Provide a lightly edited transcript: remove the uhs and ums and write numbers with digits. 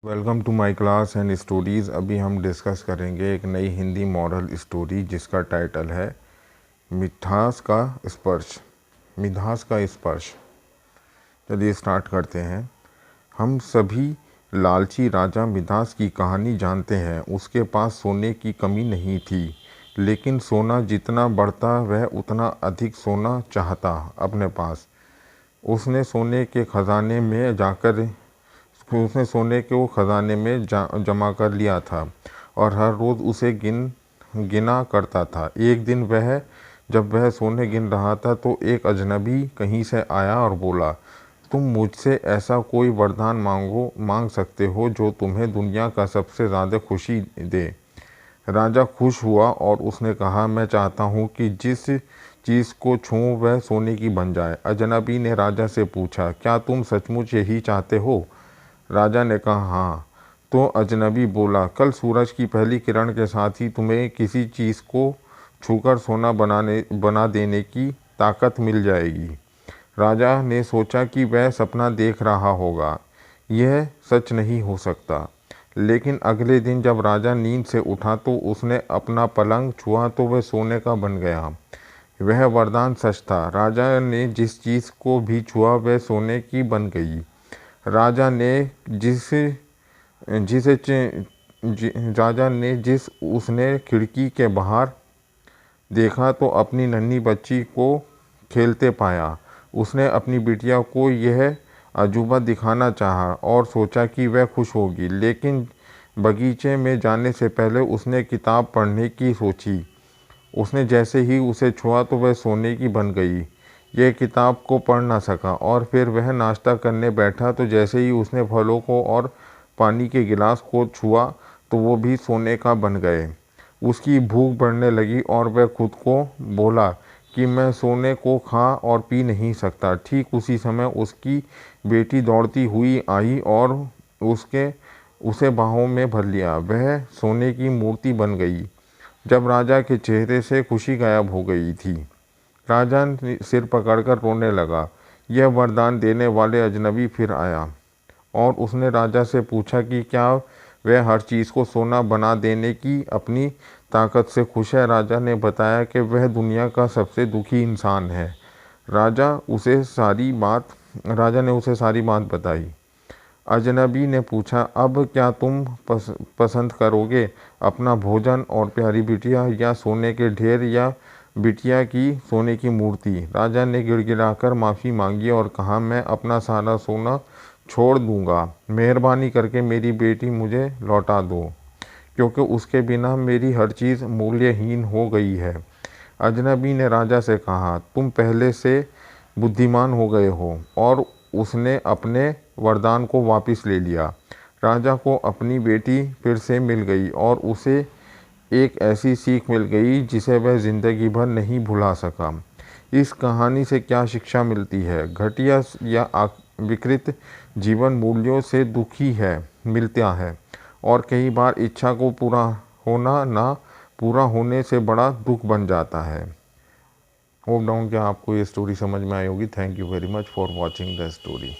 Welcome to my class and stories. अभी हम discuss करेंगे एक नई हिंदी मॉरल स्टोरी जिसका टाइटल है मिठास का स्पर्श। मिठास का स्पर्श। चलिए स्टार्ट करते हैं। हम सभी लालची राजा मिठास की कहानी जानते हैं। उसके पास सोने की कमी नहीं थी, लेकिन सोना जितना बढ़ता वह उतना अधिक सोना चाहता अपने पास। उसने सोने के ख़जाने में जमा कर लिया था और हर रोज़ उसे गिना करता था। एक दिन जब वह सोने गिन रहा था तो एक अजनबी कहीं से आया और बोला, तुम मुझसे ऐसा कोई वरदान मांग सकते हो जो तुम्हें दुनिया का सबसे ज़्यादा खुशी दे। राजा खुश हुआ और उसने कहा, मैं चाहता हूँ कि जिस चीज़ को छूऊं वह सोने की बन जाए। अजनबी ने राजा से पूछा, क्या तुम सचमुच यही चाहते हो? राजा ने कहा, हाँ। तो अजनबी बोला, कल सूरज की पहली किरण के साथ ही तुम्हें किसी चीज़ को छूकर सोना बना देने की ताकत मिल जाएगी। राजा ने सोचा कि वह सपना देख रहा होगा, यह सच नहीं हो सकता। लेकिन अगले दिन जब राजा नींद से उठा तो उसने अपना पलंग छुआ तो वह सोने का बन गया। वह वरदान सच था। राजा ने जिस चीज़ को भी छुआ वह सोने की बन गई। राजा ने जिस उसने खिड़की के बाहर देखा तो अपनी नन्ही बच्ची को खेलते पाया। उसने अपनी बिटिया को यह अजूबा दिखाना चाहा और सोचा कि वह खुश होगी, लेकिन बगीचे में जाने से पहले उसने किताब पढ़ने की सोची। उसने जैसे ही उसे छुआ तो वह सोने की बन गई। यह किताब को पढ़ ना सका और फिर वह नाश्ता करने बैठा तो जैसे ही उसने फलों को और पानी के गिलास को छुआ तो वो भी सोने का बन गए। उसकी भूख बढ़ने लगी और वह खुद को बोला कि मैं सोने को खा और पी नहीं सकता। ठीक उसी समय उसकी बेटी दौड़ती हुई आई और उसे बाहों में भर लिया। वह सोने की मूर्ति बन गई। जब राजा के चेहरे से खुशी गायब हो गई थी, राजा सिर पकड़कर रोने लगा। यह वरदान देने वाले अजनबी फिर आया और उसने राजा से पूछा कि क्या वह हर चीज़ को सोना बना देने की अपनी ताकत से खुश है। राजा ने बताया कि वह दुनिया का सबसे दुखी इंसान है। राजा ने उसे सारी बात बताई। अजनबी ने पूछा, अब क्या तुम पसंद करोगे, अपना भोजन और प्यारी बिटिया या सोने के ढेर या बिटिया की सोने की मूर्ति? राजा ने गिड़गिड़ाकर माफ़ी मांगी और कहा, मैं अपना सारा सोना छोड़ दूंगा। मेहरबानी करके मेरी बेटी मुझे लौटा दो, क्योंकि उसके बिना मेरी हर चीज़ मूल्यहीन हो गई है। अजनबी ने राजा से कहा, तुम पहले से बुद्धिमान हो गए हो। और उसने अपने वरदान को वापस ले लिया। राजा को अपनी बेटी फिर से मिल गई और उसे एक ऐसी सीख मिल गई जिसे वह ज़िंदगी भर नहीं भुला सका। इस कहानी से क्या शिक्षा मिलती है? घटिया या विकृत जीवन मूल्यों से मिलता है और कई बार इच्छा को पूरा होने से बड़ा दुख बन जाता है। होप डाउन कि आपको ये स्टोरी समझ में आई होगी। Thank you very much for watching the story.